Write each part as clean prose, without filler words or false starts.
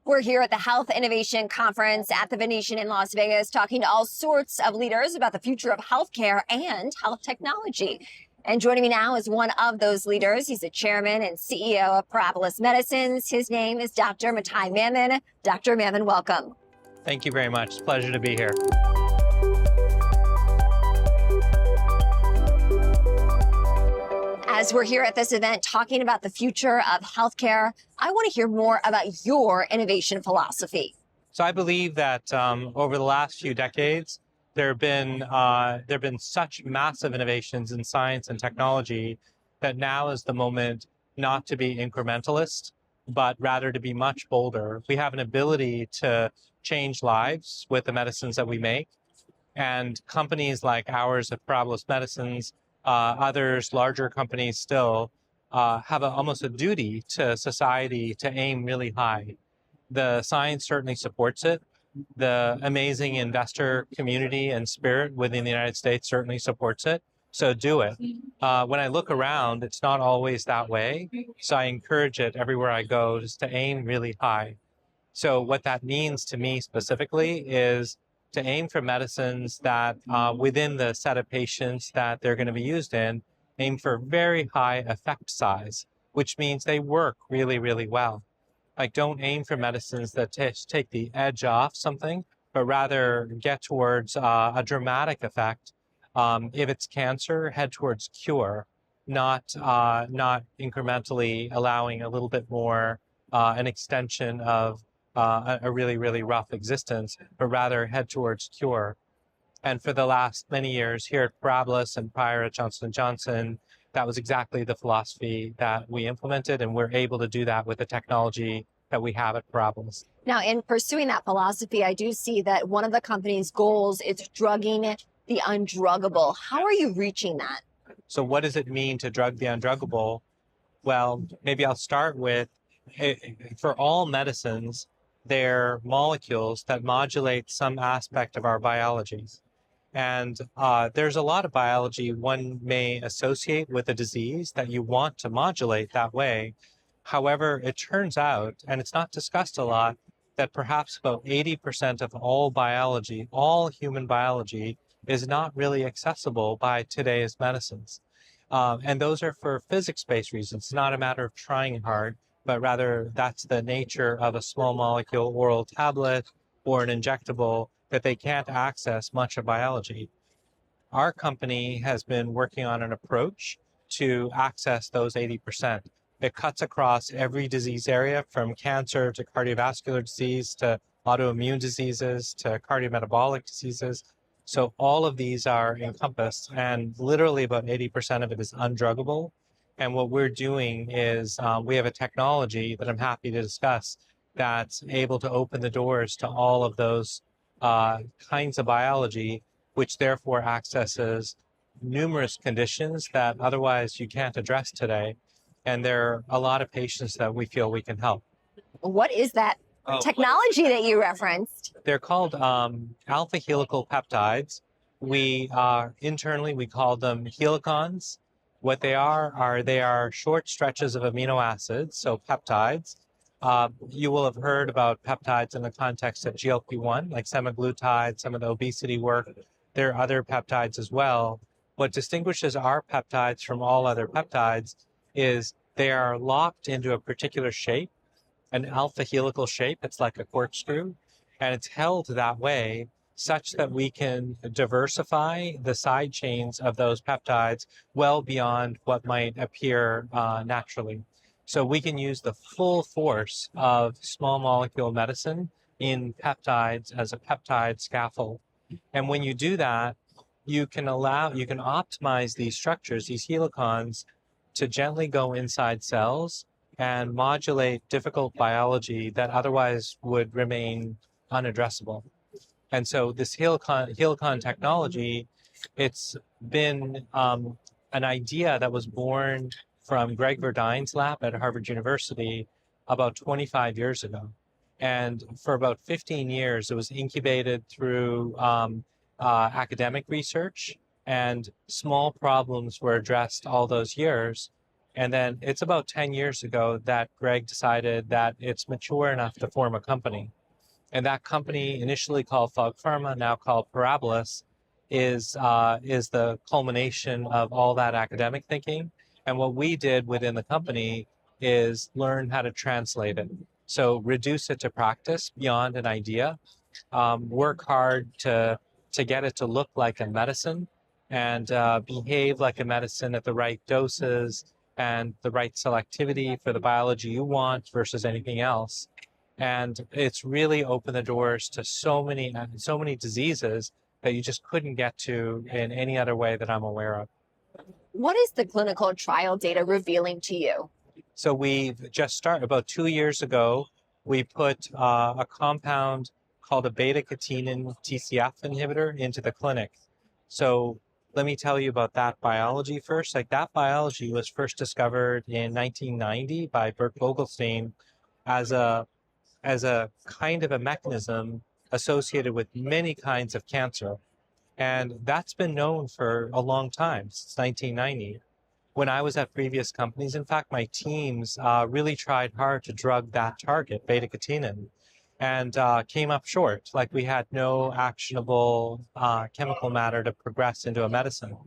We're here at the Health Innovation Conference at the Venetian in Las Vegas, talking to all sorts of leaders about the future of healthcare and health technology. And joining me now is one of those leaders. He's the chairman and CEO of Parabilis Medicines. His name is Dr. Mathai Mammen. Dr. Mammen, welcome. Thank you very much. It's a pleasure to be here. As we're here at this event talking about the future of healthcare, I want to hear more about your innovation philosophy. So I believe that over the last few decades, there have been such massive innovations in science and technology that now is the moment not to be incrementalist, but rather to be much bolder. We have an ability to change lives with the medicines that we make, and companies like ours at Parabilis Medicines, others, larger companies still, have almost a duty to society to aim really high. The science certainly supports it. The amazing investor community and spirit within the United States certainly supports it. So do it. When I look around, it's not always that way. So I encourage it everywhere I go, just to aim really high. So what that means to me specifically is to aim for medicines that within the set of patients that they're going to be used in, aim for very high effect size, which means they work really, really well. Like, don't aim for medicines that take the edge off something, but rather get towards a dramatic effect. If it's cancer, head towards cure, not incrementally allowing a little bit more an extension of a really, really rough existence, but rather head towards cure. And for the last many years here at Parabilis and prior at Johnson & Johnson, that was exactly the philosophy that we implemented, and we're able to do that with the technology that we have at Parabilis. Now, in pursuing that philosophy, I do see that one of the company's goals is drugging the undruggable. How are you reaching that? So what does it mean to drug the undruggable? Well, maybe I'll start with, for all medicines, they're molecules that modulate some aspect of our biology. And there's a lot of biology one may associate with a disease that you want to modulate that way. However, it turns out, and it's not discussed a lot, that perhaps about 80% of all biology, all human biology, is not really accessible by today's medicines. And those are for physics-based reasons. It's not a matter of trying hard, but rather that's the nature of a small molecule oral tablet or an injectable, that they can't access much of biology. Our company has been working on an approach to access those 80%. It cuts across every disease area, from cancer to cardiovascular disease to autoimmune diseases to cardiometabolic diseases. So all of these are encompassed, and literally about 80% of it is undruggable. And what we're doing is we have a technology that I'm happy to discuss that's able to open the doors to all of those kinds of biology, which therefore accesses numerous conditions that otherwise you can't address today. And there are a lot of patients that we feel we can help. What is that technology that you referenced? They're called alpha helical peptides. We internally, we call them helicons. What they are short stretches of amino acids, so peptides. You will have heard about peptides in the context of GLP-1, like semaglutide, some of the obesity work. There are other peptides as well. What distinguishes our peptides from all other peptides is they are locked into a particular shape, an alpha helical shape. It's like a corkscrew, and it's held that way such that we can diversify the side chains of those peptides well beyond what might appear naturally. So we can use the full force of small molecule medicine in peptides as a peptide scaffold. And when you do that, you can optimize these structures, these helicons, to gently go inside cells and modulate difficult biology that otherwise would remain unaddressable. And so this helicon technology, it's been an idea that was born from Greg Verdine's lab at Harvard University about 25 years ago. And for about 15 years, it was incubated through academic research, and small problems were addressed all those years. And then it's about 10 years ago that Greg decided that it's mature enough to form a company. And that company, initially called Fog Pharma, now called Parabilis, is the culmination of all that academic thinking. And what we did within the company is learn how to translate it. So reduce it to practice beyond an idea, work hard to get it to look like a medicine and behave like a medicine at the right doses and the right selectivity for the biology you want versus anything else. And it's really opened the doors to so many diseases that you just couldn't get to in any other way that I'm aware of. What is the clinical trial data revealing to you? So we've just started about 2 years ago. We put a compound called a beta-catenin TCF inhibitor into the clinic. So let me tell you about that biology first. Like that biology was first discovered in 1990 by Bert Vogelstein as a kind of a mechanism associated with many kinds of cancer. And that's been known for a long time, since 1990. When I was at previous companies, in fact, my teams really tried hard to drug that target, beta-catenin, and came up short. Like we had no actionable chemical matter to progress into a medicine.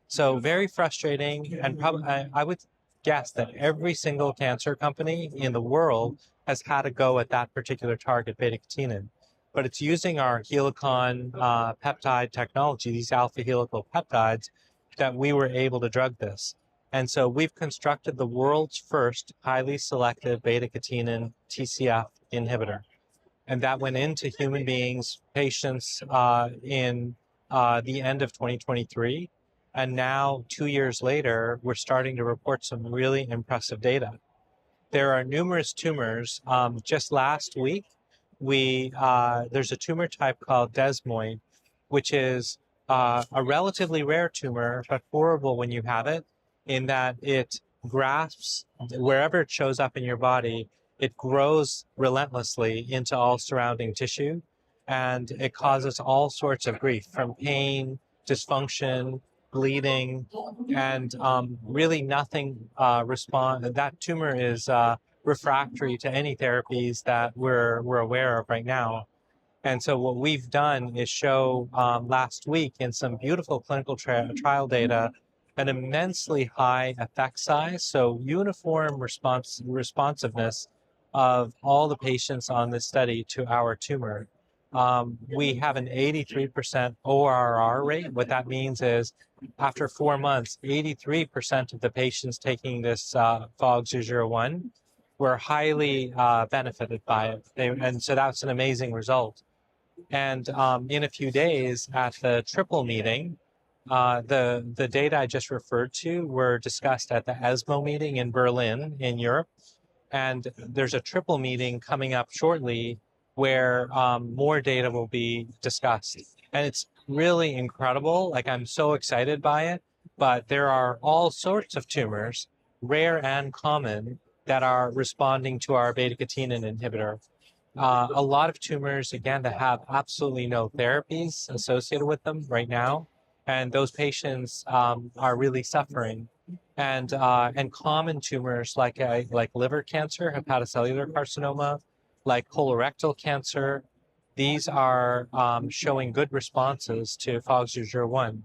So very frustrating, and probably I would guess that every single cancer company in the world has had a go at that particular target, beta-catenin. But it's using our helicon peptide technology, these alpha helical peptides, that we were able to drug this. And so we've constructed the world's first highly selective beta-catenin TCF inhibitor. And that went into human beings, patients in the end of 2023. And now, 2 years later, we're starting to report some really impressive data. There are numerous tumors. Just last week, there's a tumor type called desmoid, which is a relatively rare tumor, but horrible when you have it, in that it grasps wherever it shows up in your body. It grows relentlessly into all surrounding tissue, and it causes all sorts of grief, from pain, dysfunction, bleeding, and really nothing respond. That tumor is refractory to any therapies that we're aware of right now. And so what we've done is show last week in some beautiful clinical trial data an immensely high effect size, so uniform responsiveness of all the patients on this study to our tumor. We have an 83% ORR rate. What that means is after 4 months, 83% of the patients taking this FOG-001 were highly benefited by it. And so that's an amazing result. And in a few days at the triple meeting, the data I just referred to were discussed at the ESMO meeting in Berlin in Europe. And there's a triple meeting coming up shortly where more data will be discussed. And it's really incredible. Like, I'm so excited by it. But there are all sorts of tumors, rare and common, that are responding to our beta-catenin inhibitor. A lot of tumors, again, that have absolutely no therapies associated with them right now, and those patients are really suffering. And common tumors like liver cancer, hepatocellular carcinoma, like colorectal cancer, these are showing good responses to FOG-001.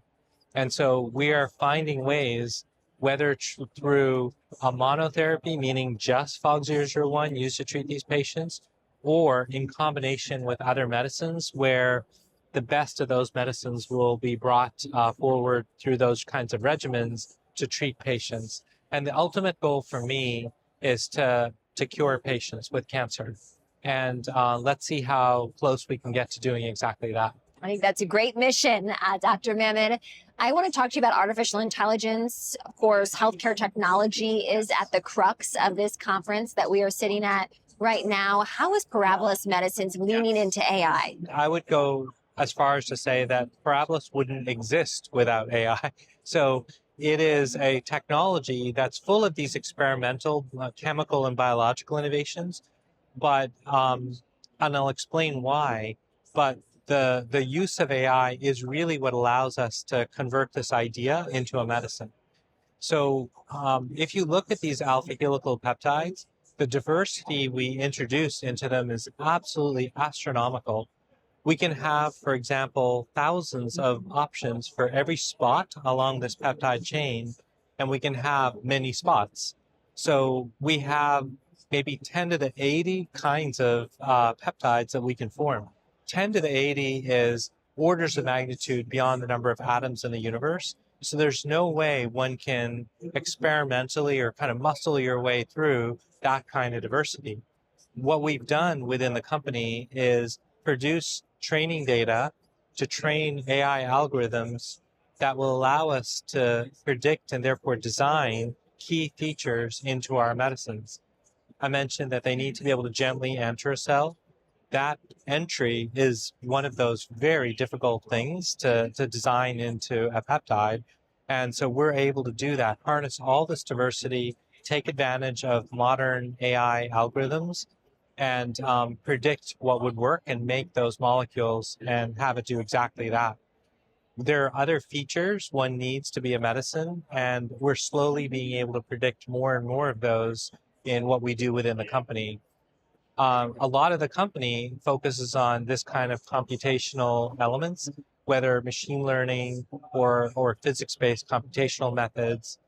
And so we are finding ways, whether through a monotherapy, meaning just FOG-001 used to treat these patients, or in combination with other medicines, where the best of those medicines will be brought forward through those kinds of regimens to treat patients. And the ultimate goal for me is to cure patients with cancer. And let's see how close we can get to doing exactly that. I think that's a great mission, Dr. Mammen. I want to talk to you about artificial intelligence. Of course, healthcare technology is at the crux of this conference that we are sitting at right now. How is Parabilis Medicines leaning into AI? I would go as far as to say that Parabilis wouldn't exist without AI. So it is a technology that's full of these experimental chemical and biological innovations, but and I'll explain why. But the use of AI is really what allows us to convert this idea into a medicine. So if you look at these alpha helical peptides, the diversity we introduce into them is absolutely astronomical. We can have, for example, thousands of options for every spot along this peptide chain, and we can have many spots. So we have maybe 10 to the 80 kinds of peptides that we can form. 10 to the 80 is orders of magnitude beyond the number of atoms in the universe. So there's no way one can experimentally or kind of muscle your way through that kind of diversity. What we've done within the company is produce training data to train AI algorithms that will allow us to predict and therefore design key features into our medicines. I mentioned that they need to be able to gently enter a cell. That entry is one of those very difficult things to design into a peptide. And so we're able to do that, harness all this diversity, take advantage of modern AI algorithms, and predict what would work and make those molecules and have it do exactly that. There are other features one needs to be a medicine, and we're slowly being able to predict more and more of those in what we do within the company. A lot of the company focuses on this kind of computational elements, whether machine learning or physics-based computational methods.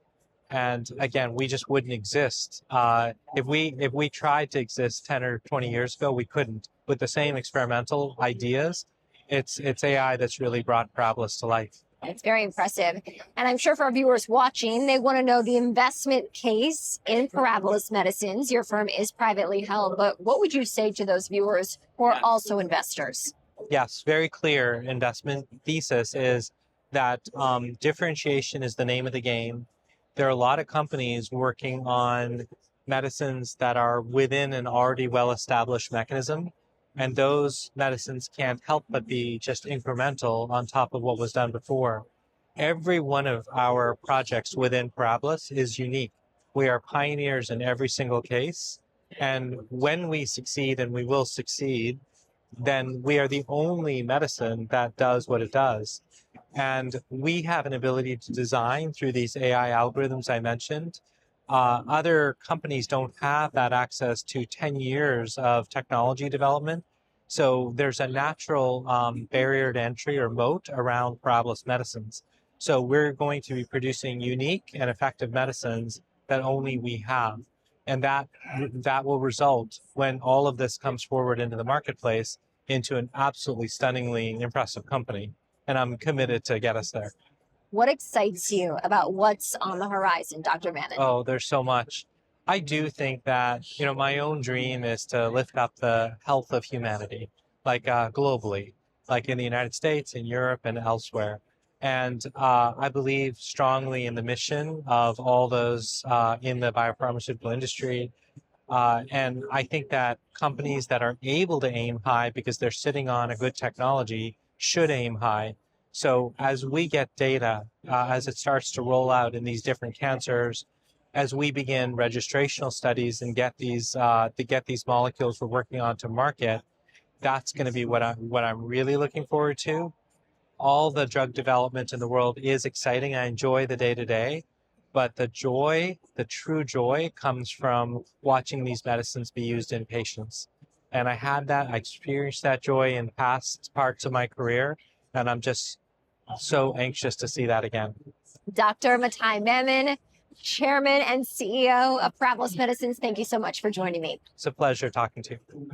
And again, we just wouldn't exist. If we tried to exist 10 or 20 years ago, we couldn't. With the same experimental ideas, it's AI that's really brought Parabilis to life. It's very impressive. And I'm sure for our viewers watching, they want to know the investment case in Parabilis Medicines. Your firm is privately held, but what would you say to those viewers who are also investors? Yes, very clear investment thesis is that differentiation is the name of the game. There are a lot of companies working on medicines that are within an already well-established mechanism, and those medicines can't help but be just incremental on top of what was done before. Every one of our projects within Parabilis is unique. We are pioneers in every single case, and when we succeed, and we will succeed, then we are the only medicine that does what it does. And we have an ability to design through these AI algorithms I mentioned. Other companies don't have that access to 10 years of technology development. So there's a natural barrier to entry or moat around Parabilis medicines. So we're going to be producing unique and effective medicines that only we have. And that will result, when all of this comes forward into the marketplace, into an absolutely stunningly impressive company. And I'm committed to get us there. What excites you about what's on the horizon, Dr. Mammen? Oh, there's so much. I do think that, my own dream is to lift up the health of humanity, like globally, like in the United States, in Europe, and elsewhere. And I believe strongly in the mission of all those in the biopharmaceutical industry. And I think that companies that are able to aim high because they're sitting on a good technology should aim high. So as we get data, as it starts to roll out in these different cancers, as we begin registrational studies and get these molecules we're working on to market, that's going to be what I'm really looking forward to. All the drug development in the world is exciting. I enjoy the day-to-day, but the joy, the true joy, comes from watching these medicines be used in patients. And I experienced that joy in past parts of my career, and I'm just so anxious to see that again. Dr. Mathai Mammen, Chairman and CEO of Parabilis Medicines, thank you so much for joining me. It's a pleasure talking to you.